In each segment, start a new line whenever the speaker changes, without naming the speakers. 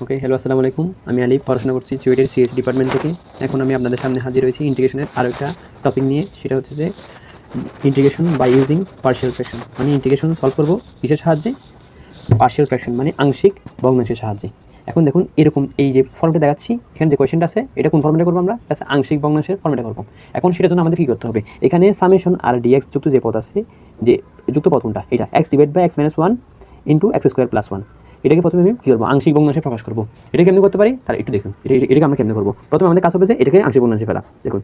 ওকে, hello, আসসালামু আলাইকুম। আমি আলিফ, পড়াশোনা করছি চুয়েটের সিএস ডিপার্টমেন্ট থেকে। এখন আমি আপনাদের সামনে হাজির হয়েছি ইন্টিগ্রেশনের আরও একটা টপিক নিয়ে। সেটা হচ্ছে যে integration by using partial fraction, মানে ইন্টিগ্রেশন সলভ করব কিসের সাহায্যে? পার্শিয়াল ফ্র্যাকশন মানে আংশিক ভগ্নাংশের সাহায্যে। এখন দেখুন, এরকম এই যে ফর্মটা দেখাচ্ছি, এখানে যে কোয়েশ্চেনটা আছে, এটা কোন ফর্মেটে করবো আমরা? এটা আংশিক ভগ্নাংশের ফর্মেটে করবো। এখন সেটার জন্য আমাদের কী করতে হবে? এখানে সামেশন আর ডিএক্স যুক্ত যে পদ আছে, যে যুক্ত পদ কোনটা? এটা x divide by x minus one into x square plus one. এটাকে প্রথমে আমি কী করবো? আংশিক ভগ্নাংশে প্রকাশ করবো। এটা কেমনি করতে পারি তাহলে একটু দেখুন। এটাকে আমরা কেমনে করবো? প্রথমে আমাদের কাজ হবে যে এটাকে আংশিক ভগ্নাংশে ফেলা। দেখুন,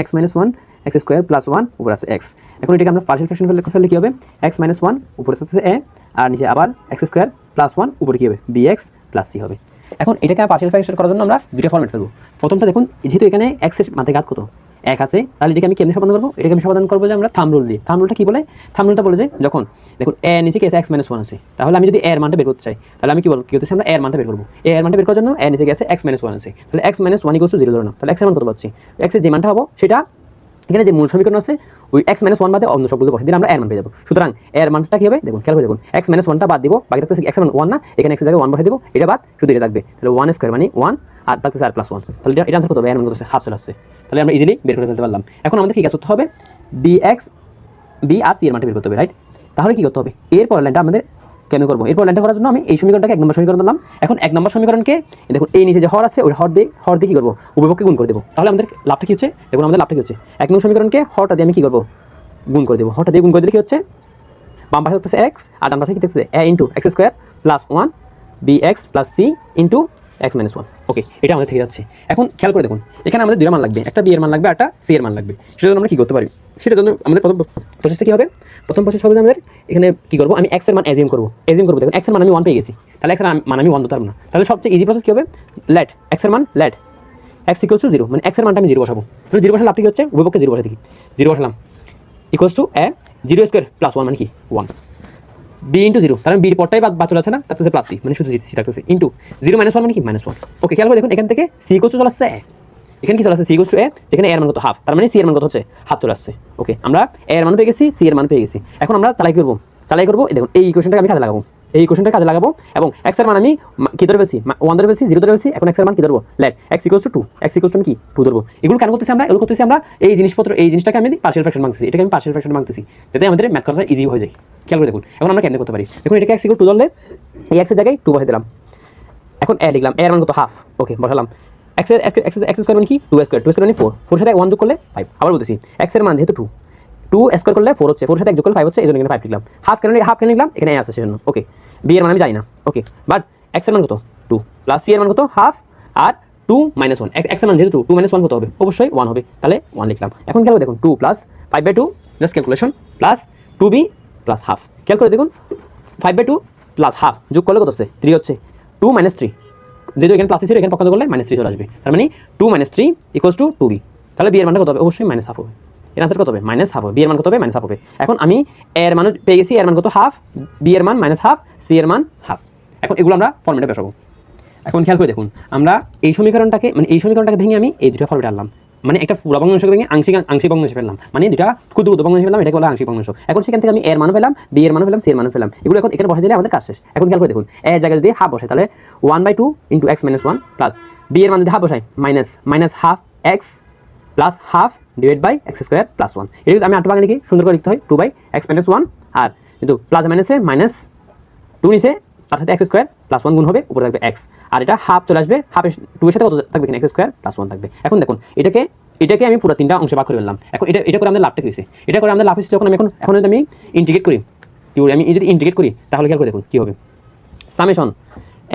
x minus one x square plus one উপরে আছে এক্স। এখন এটাকে আমরা পার্শিয়াল ফ্র্যাকশন ফেললে কী হবে? এক্স মাইনাস ওয়ান উপরে থাকতেছে এ, আর নিচে আবার এক্স স্কোয়ার প্লাস ওয়ান উপরে কী হবে? বি এক্স প্লাস সি হবে। এখন এটাকে পার্শিয়াল ফ্র্যাকশন করার জন্য আমরা দুইটা ফর্মেট ফেলবো। প্রথমটা দেখুন, যেহেতু এখানে এক্সের মাথায় ঘাত কত? এক আছে, তাহলে এটাকে আমি কেমনি সমাধান করবো? এটাকে আমি সমাধান করবো যে আমরা থাম্ব রুল দিয়ে। থাম্ব রুলটা কী বলে? থাম্ব রুলটা বলে যে যখন দেখুন এ নিচে কি আছে? এক্স মাইনাস ওয়ান আছে, তাহলে আমি যদি এর মানটা বের করতে চাই, তাহলে আমি কি বলবো? কি হচ্ছে? আমরা এর মানটা বের করবো। এর মানটা বের করার জন্য এ নিচে গেছে এক্স মাইনাস ওয়ান আছে, তাহলে x minus one equal to zero ধরো না। তাহলে এক্সের মান কত পাচ্ছি? এক্সের যে মানটা হবো সেটা এখানে যে মূল সমীকরণ আছে ওই এক্স মাইনাস ওয়ান বাদে অন্য সবগুলো বসে দিলে আমরা এর মান পেয়ে যাবো। সুতরাং এর মানটা কি হবে? দেখুন, খেয়াল করে দেখুন, এক্স মাইনাস ওয়ানটা বাদ দিব, বাকি থাকতেছে এক্স মান ওয়ান না, এখানে এক্সের জায়গায় ওয়ান বসে দিব, এটা বাদ শুধু এটা থাকবে। তাহলে ওয়ান স্কোয়ার মানে ওয়ান, আর থাকতেছে আর প্লাস ওয়ান। তাহলে এটা আনসার কত হবে? এর মান কত আছে? হাফ চলে আসছে। তাহলে আমরা ইজিলি বের করে ফেলতে পারলাম। এখন আমাদের কি কাজ করতে হবে? বি এক্স বি আর সি এর মানটা বের করতে হবে, রাইট? তাহলে কি করতে হবে? এরপর লাইনটা আমাদের কেন করবো? এরপর লাইনটা করার জন্য আমি এই সমীকরণটাকে এক নম্বর সমীকরণ দিলাম। এখন এক নম্বর সমীকরণকে দেখুন, এই নিচে যে হর আছে ওই হর দিয়ে কি করবো? উভয়পক্ষে গুণ করে দেবো। তাহলে আমাদের লাভটা কি হচ্ছে? দেখুন, আমাদের লাভটা কি হচ্ছে? এক নম্বর সমীকরণকে হরটা দিয়ে আমি কি করবো? গুণ করে দেবো। হরটা দিয়ে গুণ করে দিলে কি হচ্ছে? বাম পাশে থাকতেছে এক্স, আর ডান পাশে কি থাকতেছে? A into x square plus one B x plus C into x minus one. Okay, এটা আমাদের থেকে যাচ্ছে। এখন খেয়াল করে দেখুন, এখানে আমাদের দুইটা মান লাগবে, একটা বি এর মান লাগবে, একটা সি এর মান লাগবে। সেটার জন্য আমরা কি করতে পারি? সেটার জন্য আমাদের প্রথম প্রসেসটা কি হবে? প্রথম প্রসেস হবে আমাদের এখানে কি করবো? আমি এক্স এর মান এজিউম করবো। দেখুন, এক্স এর মান আমি ওয়ান পেয়ে গেছি, তাহলে এক্স এর মান আমি ওয়ান ধরতে পারবো না। তাহলে সবচেয়ে ইজি প্রসেস কি হবে? লেট এক্স এর মান let x equals to zero, মানে এক্স এর মানটা আমি জিরো বসাবো। তাহলে জিরো বসালে লাভটা কি হচ্ছে? উভয়পক্ষে জিরো বসাই দেখি। জিরো বসালাম equals to A zero square plus one, মানে কি? ওয়ান। বি ইন্টু জিরো, তাহলে বির পরটাই বাদ চলে আছে না, তার প্লাস সি, মানে শুধু সি থাকতেছে ইন্টু জিরো মাইনাস ওয়ান, মানে কি? Minus one. ওকে, খেয়াল করে দেখুন, এখান থেকে সি ইকুয়ালস টু চলে আসছে এ, এখানে কি চলে আসছে? সি ইকুয়ালস টু এ, যেখানে এর মান কত? হাফ, তার মানে সি এর মান কত হচ্ছে? হাফ চলে আসছে। ওকে, আমরা এর মান পেয়ে গেছি, সি এর মান পেয়ে গেছি। এখন আমরা চালাই করবো। দেখুন, এই ইকুয়েশনটাকে আমি কাজে লাগাবো, এবং এক্স এর মান আমি কি ধরে ফেলছি? ওয়ান ধরে ফেলছি, জিরো ধরে ফেলছি। এখন এক্স এর মান কি ধরবো? Let x equals to two, x equals to কি? টু ধরবো। এগুলো কেন করতেছি আমরা? এগুলো করতেছি আমরা এই জিনিসটাকে আমি পার্শিয়াল ফ্র্যাকশন ভাঙতেছি, এটাকে আমি পার্শিয়াল ফ্র্যাকশন ভাঙতেছি, যাতে আমাদের ম্যাথ করাটা ইজি হয়ে যায়। খেয়াল করে দেখুন, এখন আমরা কেমনে করতে পারি? দেখুন, এটাকে এক্স ইকুয়াল টু ধরলে এই এক্সের জায়গায় টু বসে দিলাম। এখন এ লিখলাম, এর মান কত? হাফ। ওকে, বসালাম। এক্স স্কোয়ার মানে কি? টু স্কোয়ার মানে ফোর, ফোর সাথে ওয়ান যোগ করলে ফাইভ। আবার বলতেছি, এক্স এর মান যেহেতু টু, টু স্কোয়ার করলে ফোর হচ্ছে, ফোর সাথে এক যোগ করলে ফাইভ হচ্ছে, এই জন্য এখানে ফাইভ লিখলাম। হাফ কেন লিখলাম? এখানে আছে সেজন্য। ওকে, বি এর মান আমি জানি না। ওকে, বাট এক্স এর মান কত? টু, প্লাস সি এর মান কত? হাফ, আর টু মাইনাস ওয়ান। এক্স এর মান যেহেতু টু মাইনাস ওয়ান কত হবে? অবশ্যই ওয়ান হবে, তাহলে ওয়ান লিখলাম। এখন খেয়াল করে দেখুন, two plus five by two, just calculation, plus two b plus half. খেয়াল করে দেখুন, five by two plus half যোগ করলে কত হচ্ছে? থ্রি হচ্ছে। টু মাইনাস থ্রি, যেহেতু এখানে প্লাস ছিল, এখানে পক্ষান্তর করলে মাইনাস থ্রি চলে আসবে, তার মানে two minus three equals to two b. তাহলে বি এর মানটা কত হবে? অবশ্যই মাইনাস হাফ হবে। এর আনসার কত হবে? মাইনাস হাফ হবে। বি এর মান কত হবে? মাইনাস হাফ হবে। এখন আমি এর মান পেয়ে গেছি, এর মান কত? হাফ, বি এর মান মাইনাস হাফ, সি এর মান হাফ। এখন এগুলো আমরা ফর্মেটে বসাবো। এখন খেয়াল করে দেখুন, আমরা এই সমীকরণটাকে ভেঙে আমি এই দুটো ফর্মেটে আনলাম, মানে একটা পুরো ভগ্নাংশকে ভেঙে আংশিক ভগ্নাংশে ফেললাম, মানে দুটা ক্ষুদ্র ভগ্নাংশে ফেললাম, এটাকে বলা আংশিক ভগ্নাংশ। এখন সেখান থেকে আমি এর মান পেলাম, বি এর মান পেলাম, সি এর মান পেলাম, এগুলো এখন এখানে বসাই দিলে আমাদের কাজ শেষ। এখন খেয়াল করে দেখুন, এর জায়গায় যদি হাফ বসে, তাহলে one by two into x minus one, plus b এর মান যদি হাফ বসাই, minus half x plus half divide by x square plus one. এটা যদি আমি আট ভাগে লিখি, সুন্দর করে লিখতে হয়, two by x minus one, আর কিন্তু প্লাস মাইনাসে মাইনাস টু নিচে, তার সাথে এক্স স্কোয়ার প্লাস ওয়ান গুণ হবে, উপরে থাকবে এক্স, আর এটা হাফ চলে আসবে, হাফের টু এর সাথে কত থাকবে? এখানে এক্স স্কোয়ার প্লাস ওয়ান থাকবে। এখন দেখুন, এটাকে আমি পুরো তিনটা অংশে ভাগ করে ফেললাম। এখন এটা করে আমাদের লাভটা কি হয়েছে? এটা করে আমাদের লাভ হচ্ছে, যখন আমি এখন যদি আমি ইন্টিগ্রেট করি, আমি যদি ইন্টিগ্রেট করি, তাহলে খেয়াল করে দেখুন কি হবে? Summation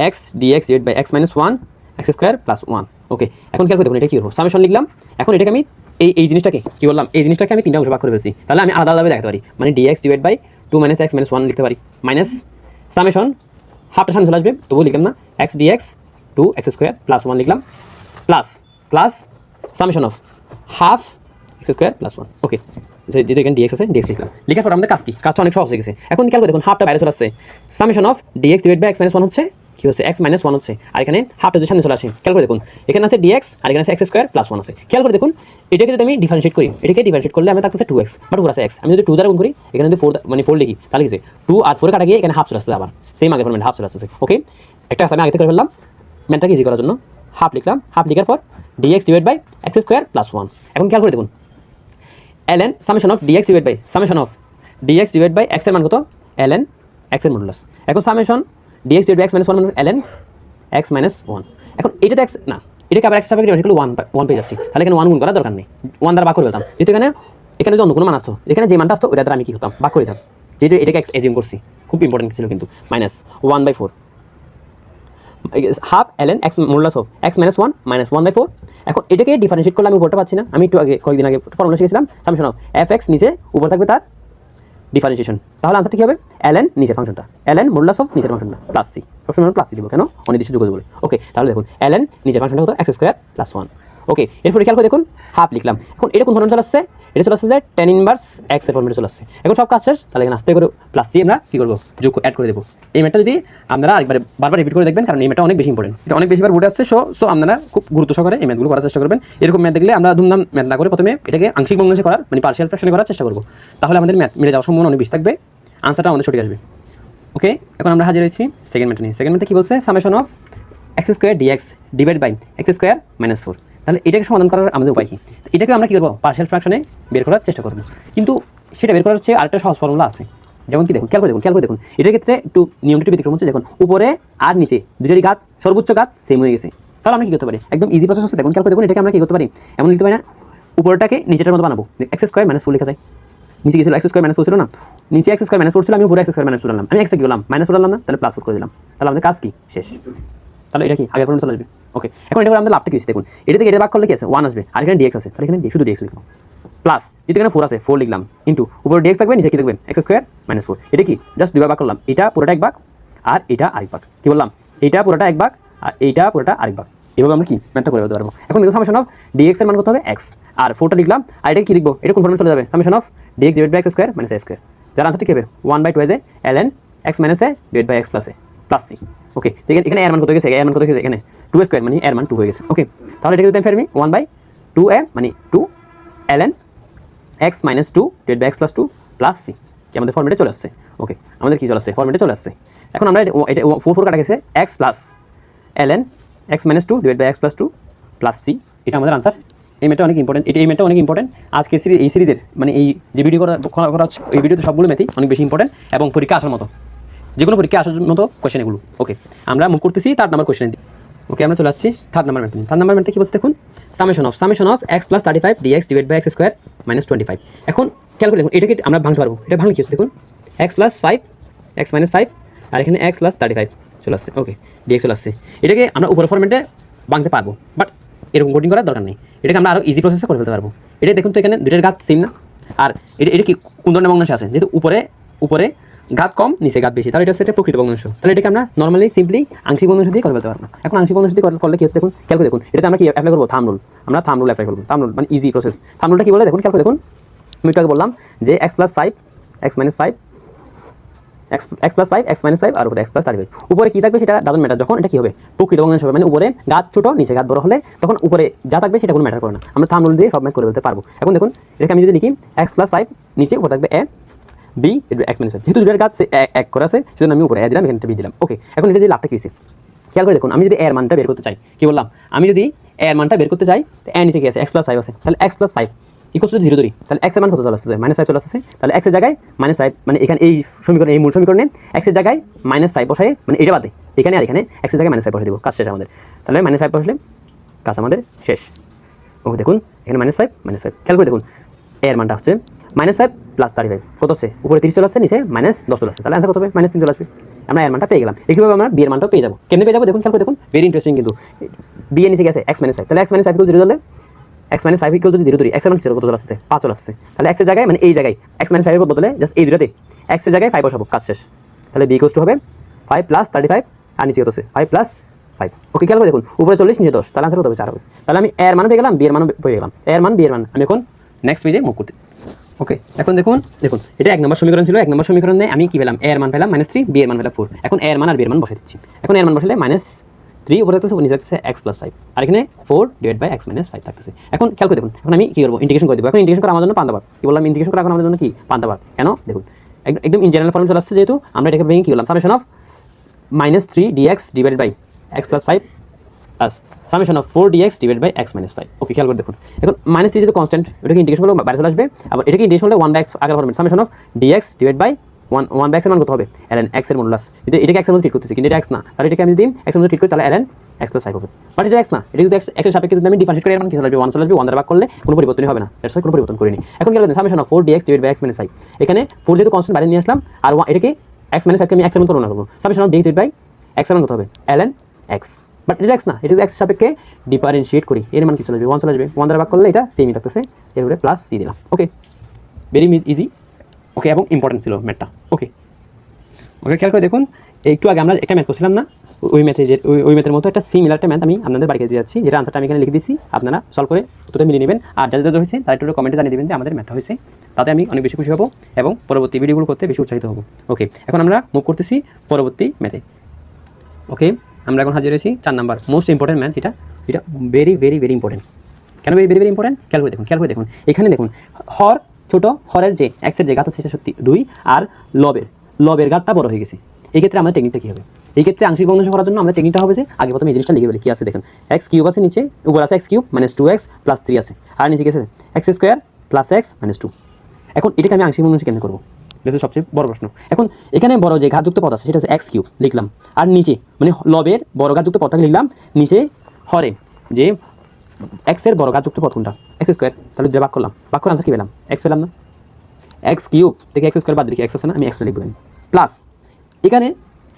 x dx divide by x minus one x square plus one. Okay, এখন খেয়াল করে দেখুন, এটা কি করবো? সামেশন লিখলাম। এখন এটাকে আমি এই জিনিসটাকে কি বললাম? এই জিনিসটাকে আমি তিনটা অংশ ভাগ করে ফেলছি, তাহলে আমি আলাদা আলাদা দেখাতে পারি, মানে dx divide by two minus x minus one লিখতে পারি, মাইনাস সামেশন হাফটা সামনে চলে আসবে, তবুও লিখলাম না, x dx to x square plus one লিখলাম, plus summation of half x square plus one. Okay, যেহেতু এখানে ডিএক্স আছে, ডিএক্স লিখলাম। লিখার পর আমাদের কাজ কি? কাজটা অনেক সহজ হয়ে গেছে। এখন খেয়াল করে দেখুন, হাফটা বাইরে চলে আসছে, summation of dx divide by x minus one হচ্ছে কি হচ্ছে? এক্স মাইনাস ওয়ান হচ্ছে, আর এখানে হাফটা যদি সামনে চলে আসে, খেয়াল করে দেখুন, এখানে আছে ডিএক্স আর এখানে আছে এক্স স্কোয়ার প্লাস ওয়ান আছে। খেয়াল করে দেখুন, এটাকে যদি আমি ডিফারেন্সিয়েট করি, করলে আমি থাকতেছে টু এক্স, বাট উপর আছে এক্স। আমি যদি টু দ্বারা গুণ করি, এখানে যদি ফোর মানে ফোর লিখি, তাহলে কি টু আর ফোরে কাটা গিয়ে এখানে হাফ চলে আসছে, আবার সেম আগে ফর্মেট হাফ চলে আসছে। ওকে, একটা আছে আমি আগে থেকে করে ফেললাম, ম্যানটাকে ইজি করার জন্য হাফ লিখলাম, হাফ লিখার পর dx divide by x square plus 1। এখন খেয়াল করে দেখুন ln summation of dx divide by summation of dx divide by x এর মান কত ln এক্স এর মডুলাস। এখন summation dx divide by x minus 1 মানে ln এক্স মাইনাস 1। এখন এটা তো এক্স না, এটাকে আবার এক্স সাপেক্ষে ডিভাইড করলে 1 পেয়ে যাচ্ছি, তাহলে এখানে 1 গুণ করার দরকার নেই, 1 দ্বারা ভাগ করে দিতাম। যেহেতু এখানে যদি অন্য কোনো মান আসতো, এখানে যে মানটা আসতো ওটা দ্বারা আমি কি করতাম ভাগ করে দিতাম, যেহেতু এটাকে এক্স এজিউম করছি, খুব ইম্পর্টেন্ট ছিল কিন্তু minus 1/4 half ln x modulus of x minus 1 minus 1/4। এখন এটাকে ডিফারেন্সিয়েট করলে আমি উপরটা পাচ্ছি না, আমি একটু আগে কয়েকদিন আগে ফর্মুলা শিখেছিলাম সামেশন অফ এফ এক্স নিচে উপর থাকবে তার ডিফারেন্সিয়েশন, তাহলে আনসারটা কি হবে ln নিচের ফাংশনটা ln মডুলাস অফ নিচের ফাংশনটা প্লাস সি, সবসময় প্লাস সি দিব কেন অনির্দিষ্ট যোগ বলে। ওকে, তাহলে দেখুন ln নিচের ফাংশনটা হতো এক্স স্কোয়ার প্লাস 1। ওকে, এরপরে খেয়াল করে দেখুন হাফ লিখলাম। এখন এটা কোন ফর্মে চলে আসছে, এটা চলে আসছে যে tan ইনভার্স এক্স এর ফর্মে চলে আসছে। এখন সব কাজ শেষ, তাহলে এখানে আস্তে করে প্লাস সি আমরা কি করবো যোগ অ্যাড করে দেবো। এই ম্যাথটা যদি আপনারা আরেকবার বারবার রিপিট করে দেখবেন, কারণ এই ম্যাথটা অনেক বেশি ইম্পর্টেন্ট, এটা অনেক বেশিবার বোর্ডে আসছে। সো আপনারা খুব গুরুত্ব সহকারে এই ম্যাথগুলো করার চেষ্টা করবেন। এরকম ম্যাথ দেখলে আমরা ধুমধাম ম্যাথ না করে প্রথমে এটাকে আংশিক ভগ্নাংশে করার মানে পার্শিয়াল ফ্র্যাকশনে করার চেষ্টা করবো, তাহলে আমাদের ম্যাথ মিলে যাওয়ার সম্ভাবনা অনেক বেশি থাকবে, আনসারটা আমাদের সঠিক আসবে। ওকে, এখন আমরা হাজির হয়েছি সেকেন্ড ম্যাথ নিয়ে। সেকেন্ড ম্যাথে কি বলছে summation of x square dx divide by x square minus 4। তাহলে এটাকে সমাধান করার আমাদের উপায় কি, এটাকে আমরা কি করবো পার্শিয়াল ফ্র্যাকশনে বের করার চেষ্টা করবো। কিন্তু সেটা বের করার চেয়ে আরেকটা সহজ ফর্মুলা আছে, যেমন কি দেখুন খেয়াল করে দেখুন এটার ক্ষেত্রে একটু নিয়মটা ব্যতিক্রম হচ্ছে। দেখুন উপরে আর নিচে দুটোরই ঘাত সর্বোচ্চ ঘাত সেম হয়ে গেছে, তাহলে আমরা কি করতে পারি একদম ইজি প্রসেস হচ্ছে। দেখুন খেয়াল করে দেখুন এটাকে আমরা কি করতে পারি, এমন লিখতে পারি না উপরটাকে নিচেটার মতো বানাবো, এক্স স্কোয়ার মাইনাস 4 লেখা যায়। নিচে গেছিল এক্স স্কোয়ার মাইনাস 4 ছিল না, নিচে এক্স স্কোয়ার মাইনাস 4 ছিল, আমি উপরে এক্স স্কোয়ার মাইনাস 4 আনলাম, আমি এক্সটা কি করলাম মাইনাস 4 আনলাম না, তাহলে প্লাস 4 করে দিলাম, তাহলে আমাদের কাজ কি শেষ। তাহলে এটা কি আগের ফর্মে চলে আসবে। ওকে, এখন এটা করে আমাদের লাভটা কি হচ্ছে দেখুন, এটা থেকে এটা ভাগ করলে কি আছে 1 আসবে, আর এখানে ডিএক্স আছে, তাহলে এখানে শুধু ডিএক্স লিখলাম প্লাস যেহেতু এখানে 4 আছে 4 লিখলাম ইন্টু উপরে ডিএক্স থাকবে নিচে কি থাকবে এক্স স্কোয়ার মাইনাস 4। এটা কি জাস্ট দুইবার ভাগ করলাম, এটা পুরোটা এক ভাগ আর এটা আরেক ভাগ, কি বললাম এইটা পুরোটা এক ভাগ আর এইটা পুরোটা আরেক ভাগ, এভাবে আমরা কি ম্যাথটা করে দিতে পারবো। এখন দেখো সামেশন অফ ডিএক্স এর মান কত হবে এক্স, আর 4টা লিখলাম, আর এটা কি লিখবো এটা কোন ফর্মে চলে যাবে summation of dx divide by x square minus A square, যার আনসারটা কি হবে 1/2 A ln x minus A divide by x plus A plus C. Okay, এখানে এর মান কত গেছে, এর মান কত গেছে এখানে 2 স্কোয়ার মানে এর মান 2 হয়ে গেছে। ওকে, তাহলে এটাকে যদি আমি ফেরমি 1/2 এ মানে 2 ln x minus 2 divide by x plus 2 plus c, কি আমাদের ফর্মেটে চলে আসছে। ওকে, আমাদের কি চলে আসছে ফর্মেটে চলে আসছে। এখন আমরা এটা 4 কাটা গেছে x plus ln x minus 2 divide by x plus 2 plus c, এটা আমাদের আনসার। এই ম্যাথটা অনেক ইম্পর্টেন্ট, এই ম্যাথটা অনেক ইম্পর্টেন্ট। আজকে এই সিরিজের মানে এই যে ভিডিও করা হচ্ছে এই ভিডিওতে সবগুলো ম্যাথই অনেক বেশি ইম্পর্টেন্ট এবং পরীক্ষা আসার মতো, যেগুলো পরীক্ষা আসার মতো কোয়েশ্চেন এগুলো। ওকে, আমরা মুভ করতেছি 3 নাম্বার কোয়েশ্চেন দিই। ওকে, আমরা চলে আসছি 3 নাম্বার ম্যাথ। 3 নাম্বার ম্যাথে কি বলছে দেখুন summation of x plus 35 dx divide by x square minus 25। এখন খেয়াল করে দেখুন এটাকে আমরা ভাঙতে পারবো, এটা ভাঙলে কি হচ্ছে দেখুন এক্স প্লাস 5 এক্স মাইনাস 5 আর এখানে এক্স প্লাস 35 চলে আসছে। ওকে, ডিএক্স চলে আসছে, এটাকে আমরা উপর ফরম্যাটে ভাঙতে পারবো, বাট এরকম কোডিং করার দরকার নেই, এটাকে আমরা আরও ইজি প্রসেসে করে ফেলতে পারবো। এটা দেখুন তো এখানে দুইটার ঘাত সেম না, আর এটা কি কোন ধরনের ভগ্নাংশ আছে, যেহেতু উপরে ঘাত কম নিচে ঘাত বেশি, তাহলে এটা হচ্ছে একটা প্রকৃত ভগ্নাংশ, তাহলে এটাকে আমরা নর্মালি সিম্পলি আংশিক ভগ্নাংশ দিয়ে করে ফেলতে পারবো। এখন আংশিক ভগ্নাংশ দিয়ে করলে কি হচ্ছে দেখুন খেয়াল করে দেখুন, এটাতে আমরা কি অ্যাপ্লাই করবো থাম্ব রুল, আমরা থাম্ব রুল অ্যাপ্লাই করবো। থাম্ব রুল মানে ইজি প্রসেস। থাম্ব রুলটা কি বলে দেখুন খেয়াল করে দেখুন, আমি একটু আগে বললাম যে x plus 5 x minus 5 x plus 5 x minus 5 আর উপরে এক্স প্লাস 35, উপরে কি থাকবে সেটা ডাজন্ট ম্যাটার, যখন এটা কি হবে প্রকৃত ভগ্নাংশ হবে, মানে উপরে ঘাত ছোট নিচে ঘাত বড় হলে তখন উপরে যা থাকবে সেটা কোনো ম্যাটার করে না, আমরা থাম্ব রুল দিয়ে সব ম্যাথ করে ফেলতে পারবো। এখন দেখুন এটাকে আমি যদি লিখি এক্স প্লাস 5 নিচে উপরে থাকবে এ বি এক্স মাইনাস 5, যেহেতু দুটার কাজ এক করে আছে সেজন্য আমি উপরে এ দিলাম, এখানে বি দিলাম। ওকে, এখন এটা দিয়ে লাভটা কি হয়েছে খেয়াল করে দেখুন, আমি যদি এর মানটা বের করতে চাই, কি বললাম আমি যদি এর মানটা বের করতে চাই তো এ নিচে কি আছে এক্স প্লাস 5 আছে, তাহলে এক্স প্লাস 5 ইকুয়াল টু 0 ধরি, তাহলে এক্স এর মান কত চলে আসছে মাইনাস 5 চলে আসছে, তাহলে এক্স এর জায়গায় মাইনাস 5 মানে এখানে এই সমীকরণে এই মূল সমীকরণে এক্স এর জায়গায় মাইনাস 5 বসাই, মানে এটা বাদে এখানে আর এখানে এক্স এর জায়গায় মাইনাস 5 বসাই দিব, কাজ শেষ আমাদের। তাহলে মাইনাস 5 বসালে কাজ আমাদের শেষ। ওকে, দেখুন এখানে মাইনাস 5 খেয়াল করে দেখুন এর মানটা হচ্ছে মাইনাস 5 প্লাস 35 কত হচ্ছে উপরে 30 চলে আসছে নিচে মাইনাস 10 চলে আসছে, তাহলে আনসার কত হবে মাইনাস 3 চলে আসবে। আমরা এর মানটা পেয়ে গেলাম, একইভাবে আমরা বি এর মানটাও পেয়ে যাবো। কেমনে পেয়ে যাবো দেখুন খেয়াল করে দেখুন, ভেরি ইন্টারেস্টিং কিন্তু বি এর নিচে গেছে এক্স মাইনাস 5, তাহলে এক্স মাইনাস 5 ইকুয়াল 0 ধরলে এক্স মাইনাস 5 ইকুয়াল যদি 0 ধরি এক্স এর মান কত চলে আসছে 5 চলে আসছে, তাহলে এক্স এর জায়গায় মানে এই জায়গায় এক্স মাইনাস 5 এর বদলে জাস্ট এই দুটাতে এক্স এর জায়গায় 5 বসাবো, কাজ শেষ। তাহলে বি ইকুয়াল টু হবে 5 প্লাস 35 আর নিচে কত আছে 5 প্লাস 5। ওকে, খেয়াল করে দেখুন উপরে 40 নিচে 10, তাহলে আনসার কত হবে 4 হবে। তাহলে আমি এর মান পেয়ে গেলাম, বি এর মান পেয়ে গেলাম, এর মান বি এর মান। আমি এখন নেক্সট পেজে মুভ করতে। ওকে, এখন দেখুন এটা 1 নম্বর সমীকরণ ছিল, 1 নম্বর সমীকরণে আমি কি পেলাম এর মান পেলাম -3, বি এর মান পেলাম 4। এখন এর মান আর বি এর মান বসাই দিচ্ছি। এখন এর মান বসালে -3 উপরে থাকতেছে নিচে থাকতেছে x + 5 আর এখানে 4 ডিভাইড বাই x - 5 থাকতেছে। এখন খেয়াল করে দেখুন, এখন আমি কি করব ইন্টিগ্রেশন করে দেব। এখন ইন্টিগ্রেশন করা আমার জন্য পান্তাভাত, কি বললাম ইন্টিগ্রেশন করা এখন আমাদের জন্য কি পান্তাভাত। কেন দেখুন একদম ইন জেনারেল ফর্ম চলে আসছে, যেহেতু আমরা এটাকে ভেঙে কি করলাম summation of -3 dx divide by x + 5 plus summation of 4dx divide by x minus 5। Okay, খেয়াল করে দেখুন, এখন মাইনাস 3 যেহেতু কনস্ট্যান্ট, এটাকে ইন্টিগ্রেশন করলে বাইরে চলে আসবে, আবার এটাকে ইন্টিগ্রেশন করলে 1/x আগের format summation of dx divide by 1/x এর মান কত হবে, ln x এর মডুলাস। যদি এটাকে x এর মধ্যে ট্রিট করতেছি, কিন্তু এটা x না, তাহলে এটাকে আমি যদি x এর মধ্যে ট্রিট করি তাহলে ln x + 5 হবে। বাট এটা x না, এটা যদি x এর সাপেক্ষে যদি আমি ডিফারেন্সিয়েট করি এর মান কি চলে আসবে, 1 চলে আসবে, 1 দ্বারা ভাগ করলে কোনো পরিবর্তনই হবে না, এর সাথে কোনো পরিবর্তন করিনি। এখন কি হলো, summation of 4dx divide by x minus 5, এখানে 4 যেহেতু কনস্ট্যান্ট বাইরে নিয়ে আসলাম, আর এটাকে x মাইনাস 5 কে আমি x এর মধ্যে তুলনা করব, summation of dx divide by x এর মান কত হবে, ln x। বাট এটা x না, এটা যদি x এর সাপেক্ষে ডিফারেন্সিয়েট করি এর মান কি চলে আসবে, 1 চলে আসবে, 1 দ্বারা ভাগ করলে এটা সেমই থাকতেছে, এর উপরে প্লাস c দিলাম। ওকে, ভেরি ইজি। ওকে, এবং ইম্পর্টেন্ট ছিল ম্যাথটা। ওকে ওকে, খেয়াল করে দেখুন, একটু আগে আমরা একটা ম্যাথ করছিলাম না, ওই ম্যাথের মতো একটা সিমিলার একটা ম্যাথ আমি আপনাদের বাড়িতে দিয়ে যাচ্ছি, যেটা আনসারটা আমি এখানে লিখে দিচ্ছি, আপনারা সলভ করে উত্তরটা মিলিয়ে নেবেন। আর যাদের হয়েছে তারা একটু কমেন্টে জানিয়ে দেবেন যে আমাদের ম্যাথটা হয়েছে, তাতে আমি অনেক বেশি খুশি হব এবং পরবর্তী ভিডিওগুলো করতে বেশি উৎসাহিত হব। ওকে, এখন আমরা মুভ করতেছি পরবর্তী ম্যাথে। ওকে, আমরা এখন হাজির হয়েছি 4 নাম্বার মোস্ট ইম্পর্টেন্ট ম্যাথ, যেটা ভেরি ভেরি ভেরি ইম্পর্টেন্ট। কেন ভেরি ভেরি ইম্পর্টেন্ট, খেয়াল করে দেখুন, এখানে দেখুন, হর ছোট, হরের যে এক্সের যে ঘাত আছে সেটা সত্যি 2, আর লবের ঘাতটা বড় হয়ে গেছে। এই ক্ষেত্রে আমাদের টেকনিকটা কী হবে, এই ক্ষেত্রে আংশিক ভগ্নাংশ করার জন্য আমাদের টেকনিকটা হবে যে আগে প্রথমে এই জিনিসটা লিখে ফেলি। কি আছে দেখুন, এক্স কিউব আছে নিচে, উপর আছে x cube minus 2x plus 3 আছে, আর নিচে গেছে x square plus x minus 2। এখন এটাকে আমি আংশিক ভগ্নাংশ কেন করবো, এটা সবচেয়ে বড় প্রশ্ন। এখন এখানে বড় যে ঘাতযুক্ত পদ আছে সেটা হচ্ছে এক্স কিউব লিখলাম, আর নিচে মানে লবের বড় ঘাতযুক্ত পদটাকে লিখলাম, নিচে হরে যে এক্সের বড় ঘাতযুক্ত পদ কোনটা, এক্স স্কোয়ার, তাহলে ভাগ করলাম, ভাগ করে আনসার কি পেলাম, এক্স পেলাম না, এক্স কিউব থেকে এক্স স্কোয়ার বাদ দিকে এক্স আছে না, আমি এক্স লিখবো, প্লাস এখানে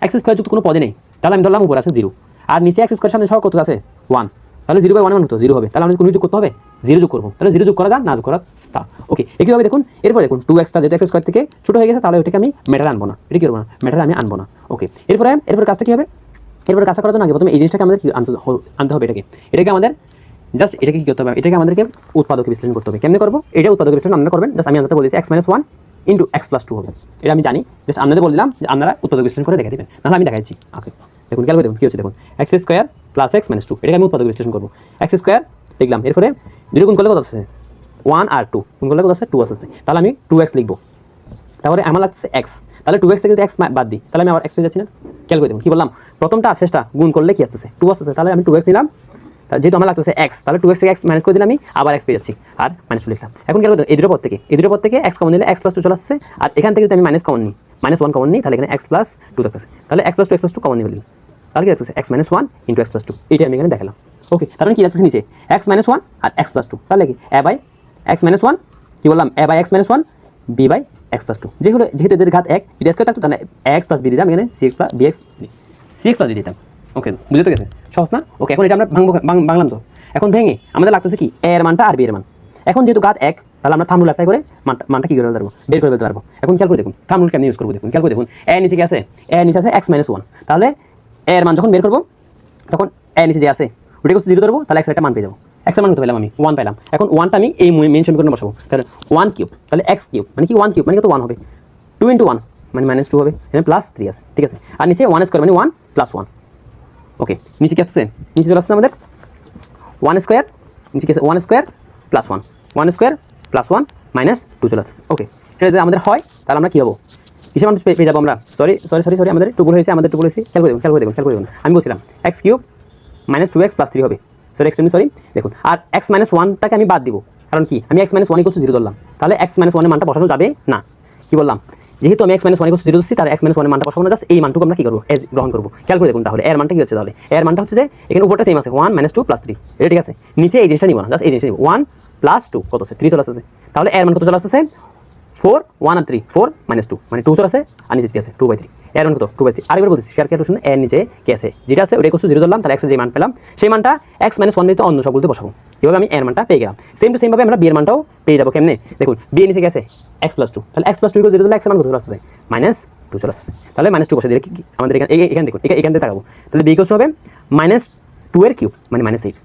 এক্স স্কোয়ার যুক্ত কোনো পদে নেই, তাহলে আমি ধরলাম উপর আছে 0, আর নিচে এক্স স্কোয়ার সামনে সহ কত আছে 1, তাহলে 0/1 মান কত 0 হবে, তাহলে আমি কোনো যোগ করতে হবে, 0 যোগ করবো, তাহলে 0 যোগ করা যান, না যোগ করা তা। ওকে, একইভাবে দেখুন, এরপর দেখুন 2xটা যেটা এক্স স্কোয়ার থেকে ছোটো হয়ে গেছে, তাহলে ওটাকে আমি ম্যাটারে আনবো না, এটা কি করবো না, ম্যাটারে আমি আনবো না। ওকে, এরপরে কাজটা কী হবে, এরপরে কাজটা করার জন্য আগে প্রথমে এই জিনিসটাকে আমাদের আনতে হবে, এটাকে আমাদের জাস্ট এটাকে কী করতে হবে, এটাকে আমাদেরকে উৎপাদকে বিশ্লেষণ করতে হবে। কেমনে করবো, এটা উৎপাদকে বিশ্লেষণ আপনারা করবেন, জাস্ট আমি আনসারটা বলেছি x - 1 ইন্টু x + 2 হবে, এটা আমি জানি, জাস্ট আপনাদের বলে দিলাম যে আপনারা উৎপাদক বিশ্লেষণ করে দেখে দেবেন, নাহলে আমি দেখাচ্ছি। ওকে, দেখুন খেয়াল করে দেখুন, কী হচ্ছে দেখুন, x square plus x minus 2, এটাকে আমি উৎপাদক বিশ্লেষণ করবো, x স্কোয়ার লিখলাম, এরপরে 0 গুণ করলে কত আছে 1 আর 2 গুণ করলে কত আছে 2 আছে, তাহলে আমি 2x লিখবো, তারপরে আমার লাগছে x, তাহলে 2x থেকে যদি x বাদ দিই তাহলে আমি আবার x পেয়ে যাচ্ছি না। খেয়াল করে দেখুন কী বললাম, প্রথমটা আর শেষটা গুণ করলে কি আসতেছে 2 আসতেছে, তাহলে আমি 2x নিলাম, যেহেতু আমার লাগতেছে x, তাহলে 2x থেকে x মাইনাস করে দিলাম, আমি আবার x পেয়ে যাচ্ছি, আর মাইনাস 2 লিখলাম। এখন খেয়াল করে এই দুটো পদ থেকে x কমন নিলে x + 2 চলে আসছে, আর এখান থেকে যদি আমি মাইনাস 1 কমন নিই, তাহলে এখানে x + 2 থাকতেছে, তাহলে x + 2 কমন নিয়ে নিলাম, তাহলে কি থাকতেছে x - 1 ইন্টু x + 2, এটা আমি এখানে দেখালাম। ওকে, তার মানে কি থাকতেছে নিচে x - 1 আর x + 2, তাহলে কি a/x - 1, কি বললাম a/x - 1 b/x + 2, যেহেতু এদের ঘাত 1 যদি স্কয়ার থাকতো তাহলে ax + b দিতাম, এখানে cx + d দিতাম। ওকে, বুঝতে গেছে, সহজ না। ওকে, এখন এটা আমরা ভাঙলাম তো, এখন ভেঙে আমাদের লাগতেছে কি a এর মানটা আর b এর মান। এখন যেহেতু ঘাত 1, তাহলে আমরা থাম্ব রুল অ্যাপ্লাই করে মানটা কি করে ফেলতে পারবো, বের করে ফেলতে পারবো। এখন খেয়াল করে দেখুন থাম্ব রুল কেমন ইউজ করবো, দেখুন খেয়াল করে দেখুন, a নিচে কি আছে, a নিচে আছে x - 1, তাহলে a এর মান যখন বের করবো তখন a নিচে যে আছে ওটাকে 0 ধরবো, তাহলে x এর একটা মান পেয়ে যাবো, x এর মান কত পেলাম আমি 1 পেলাম। এখন 1টা আমি এই মেন সমীকরণে বসাবো, তাহলে 1 কিউব, তাহলে x কিউব মানে কি 1 কিউব মানে কত 1 হবে, 2 × 1 মানে -2 হবে, এখানে +3 আছে, ঠিক আছে, আর নিচে 1 স্কয়ার মানে 1 + 1। ওকে, নিচে কি আসছে, নিচে চলে আসছে আমাদের 1 স্কয়ার, নিচে কি আছে 1 স্কয়ার + 1, 1 স্কয়ার + 1 -2 চলে আসছে। ওকে, এটা যদি আমাদের হয় তাহলে আমরা কি হবো, কিসের মান পেয়ে যাবো আমরা, সরি আমাদের টুকুল হয়েছে, খেয়াল করে দেখুন, আমি বলছিলাম x কিউব -2x + 3 হবে, সরি দেখুন, আর x - 1টাকে আমি বাদ দিব, কারণ কি আমি x - 1 = 0 ধরলাম, তাহলে x - 1 এর মানটা বসানো যাবে না। কি বললাম, যেহেতু আমি x - 1 = 0 দিচ্ছি, তার x - 1 এর মানটা বসাবো না, জাস্ট এই মানটুকু আমরা কি করবো এজ গ্রহণ করবো। খেয়াল করে দেখুন তাহলে এর মানটা কি হচ্ছে, তাহলে এর মানটা হচ্ছে যে এখানে উপরটা সেম আছে 1 - 2 + 3, এটা ঠিক আছে, নিচে এই জিনিসটা নিব না, জাস্ট এই জিনিসটা নিব, 1 + 2 কত আছে 3 চলে আসছে, তাহলে এর মান কত চলে আসছে 4 1 আর 3 4 -2 মানে 2 চলে আসে, আর নিচে কি আছে 2/3, এর মান কত 2/3। আরেকবার বলতেছি শেয়ার কেটে শুনুন, এর নিচে কি আছে যেটা আছে ওটা = 0 ধরলাম, তাহলে x এর যে মান পেলাম সেই মানটা x - 1 নিতে অন্য সবগুলোতে বসাবো, এভাবে আমি এর মানটা পেয়ে গেলাম। সেম টু সেম ভাবে আমরা b এর মানটাও পেয়ে যাবো। কেমনে দেখুন, b এর নিচে কি আছে x + 2, তাহলে x + 2 = 0 দিলে x এর মান কত চলে আসছে -2 চলে আসছে, তাহলে -2 বসে দিলে কি আমাদের এখানে দেখুন এখান থেকে তাকাবো, তাহলে b = হবে -2 এর কিউব মানে -8,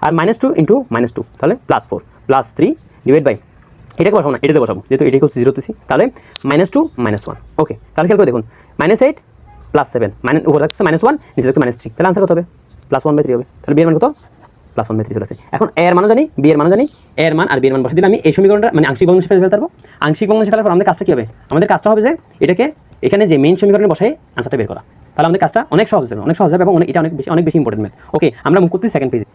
আর -2 × -2 তাহলে +4 +3 ডিভাইড বাই এটাকে বসাবো না, এটাতে বসাবো, যেহেতু এটা = 0 দিছি, তাহলে -2 -1। ওকে, তাহলে খেয়াল করে দেখুন -8 + 7 উপরে থাকছে -1, নিচে থাকছে -3, তাহলে আনসার কত হবে +1/3 হবে, তাহলে b এর মান কত 1/3 চলে আসে। এখন এ এর মান জানি, বি এর মান জানি, এ এর মান আর বি এর মান বসে দিলে আমি এই সমীকরণটা মানে আংশিক ভগ্নাংশে ফেলতে পারবো। আংশিক ভগ্নাংশে ফেলার পর আমাদের কাজটা কি হবে? আমাদের কাজটা হবে যে এটাকে এখানে যে মেইন সমীকরণে বসাই আনসারটা বের করা। তাহলে আমাদের কাজটা অনেক সহজ হবে এবং এটা অনেক বেশি ইম্পর্টেন্ট ম্যাথ। ওকে, আমরা মুভ করতেছি সেকেন্ড পেজে।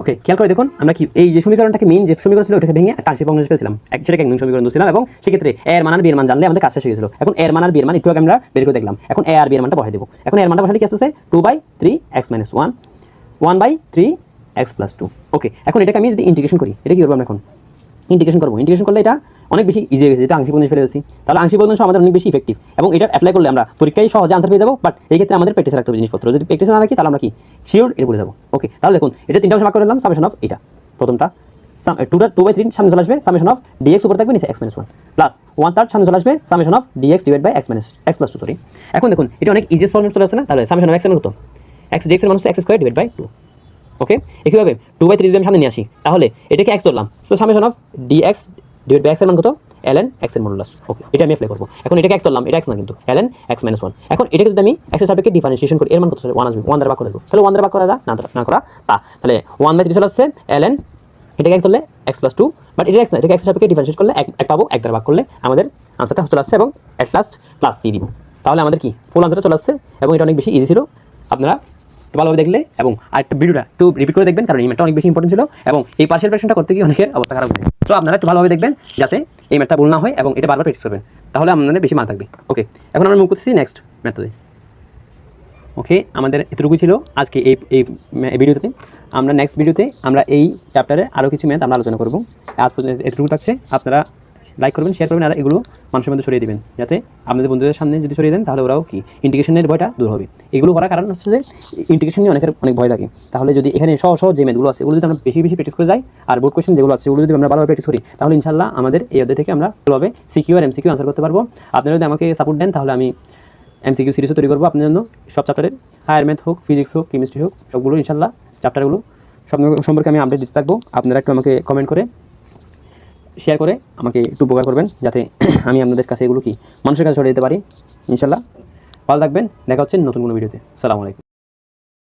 ওকে, খেয়াল করে দেখুন আমরা কি এই যে সমীকরণটাকে মেইন যে সমীকরণ ছিল ওটাকে ভেঙে একটা আংশিক ভগ্নাংশে ফেলছিলাম, সেটাকে এক নং সমীকরণ দিয়েছিলাম এবং সেক্ষেত্রে এ এর মান আর বি এর মান জানলে আমাদের কাজ শেষ হয়ে গেছিল। এখন এর মান আর বি এর মান একটু আগে আমরা বের করে দেখলাম। এখন এ আর বি এর মানটা বসাই দেব। এখন এর মানটা বসালে কি আসছে 2/3x - 1 1/3x + 2। ওকে, এখন এটাকে আমি যদি ইন্টিগ্রেশন করি, এটা কি করব আমরা এখন? ইন্টিগ্রেশন করব। ইন্টিগ্রেশন করলে এটা অনেক বেশি ইজি হয়ে গেছে, এটা আংশিক ভগ্নাংশে ফেলে দিয়েছি। তাহলে আংশিক ভগ্নাংশ আমাদের অনেক বেশি ইফেক্টিভ এবং এটা অ্যাপ্লাই করলে আমরা পরীক্ষায় সহজে আনসার পেয়ে যাবো। বাট এই ক্ষেত্রে আমাদের প্র্যাকটিস রাখতে হবে জিনিসপত্র। যদি প্র্যাকটিস না রাখি তাহলে আমরা কি শিওর এটা বলে যাবো। ওকে, তাহলে দেখুন এটা তিনটা অংশে ভাগ করে নিলাম। সামেশন অফ এটা প্রথমটা 2/3 সামনে চলে আসবে, সামেশন অফ dx উপরে থাকবে নিচে x - 1 প্লাস 1/3 সামনে চলে আসবে, summation of dx / x + 2 sorry. এখন দেখুন এটা অনেক ইজিয়েস্ট ফর্মুলা চলে আসছে না? তাহলে সামেশন অফ x এর মান কত? x dx এর মান হচ্ছে x² / 2। ওকে, একইভাবে 2/3 যদি আমি সামনে নিয়ে আসি তাহলে এটাকে x ধরলাম, so summation of dx / x এর মান কত? ln x এর মডুলাস। ওকে, এটা আমি অ্যাপ্লাই করব। এখন এটাকে x ধরলাম, এটা x না কিন্তু ln x - 1। এখন এটাকে যদি আমি x এর সাপেক্ষে ডিফারেন্সিয়েশন করি এর মান কত আসবে? 1 আসবে। 1 দ্বারা ভাগ করে দেব। তাহলে 1 দ্বারা ভাগ করা যায় না করা তা। তাহলে 1/3 চলে আসছে ln এটাকে x ধরলে x + 2, বাট এটা x না, এটাকে x এর সাপেক্ষে ডিফারেন্সিয়েট করলে 1 পাবো। 1 দ্বারা ভাগ করলে আমাদের আনসারটা চলে আসছে এবং এট লাস্ট প্লাস c দিব। তাহলে আমাদের কি ফুল আনসারটা চলে আসছে এবং এটা অনেক বেশি ইজি ছিল। আপনারা ভালোভাবে দেখলে এবং আরেকটা ভিডিওটা একটু রিপিট করে দেখবেন, কারণ এই ম্যাথটা অনেক বেশি ইম্পর্টেন্ট ছিল এবং এই পার্শিয়াল ফ্র্যাকশনটা করতে গিয়ে অনেকের অবস্থা খারাপ হয়েছে। তো আপনারা একটু ভালোভাবে দেখবেন যাতে এই ম্যাথটা ভুল না হয় এবং এটা বারবার প্র্যাকটিস করবেন, তাহলে আপনাদের বেশি মান থাকবে। ওকে, এখন আমরা মুভ করতেছি নেক্সট ম্যাথে। ওকে, আমাদের এতটুকুই ছিল আজকে এই ভিডিওতে। আমরা নেক্সট ভিডিওতে আমরা এই চ্যাপ্টারে আরও কিছু ম্যাথ আমরা আলোচনা করব। আজ পর্যন্ত এতটুকু থাকছে। আপনারা লাইক করবেন, শেয়ার করবেন আর এগুলো মানুষের মধ্যে ছড়িয়ে দেবেন, যাতে আপনাদের বন্ধুদের সামনে যদি ছড়িয়ে দেন তাহলে ওরাও কি ইন্টিগ্রেশনের ভয়টা দূর হবে। এগুলো করার কারণ হচ্ছে যে ইন্টিগ্রেশন নিয়ে অনেক ভয় থাকে। তাহলে যদি এখানে সহজ যে ম্যাথগুলো আছে ওগুলো যদি আমরা বেশি প্র্যাকটিস করে যাই আর বোর্ড কোয়েশ্চেন যেগুলো আছে ওগুলো যদি আমরা ভালোভাবে প্র্যাকটিস করি তাহলে ইনশাল্লাহ আমাদের এই অধ্যায় থেকে আমরা ভালোভাবে সিকিউ আর এমসিকিউ আনসার করতে পারবো। আপনারা যদি আমাকে সাপোর্ট দেন তাহলে আমি এমসিকিউ সিরিজও তৈরি করবো আপনার জন্য। সব চ্যাপ্টারের হায়ার ম্যাথ হোক, ফিজিক্স হোক, কেমিস্ট্রি হোক, সবগুলো ইনশাল্লাহ চ্যাপ্টারগুলো সব সম্পর্কে আমি আপডেট দিতে থাকবো। আপনারা একটু আমাকে কমেন্ট করে শেয়ার করে আমাকে একটু উপকার করবেন, যাতে আমি আপনাদের কাছে এগুলো কি মানুষের কাছে ছড়িয়ে দিতে পারি। ইনশাল্লাহ ভালো থাকবেন, দেখা হচ্ছে নতুন কোনো ভিডিওতে। আসসালামু আলাইকুম।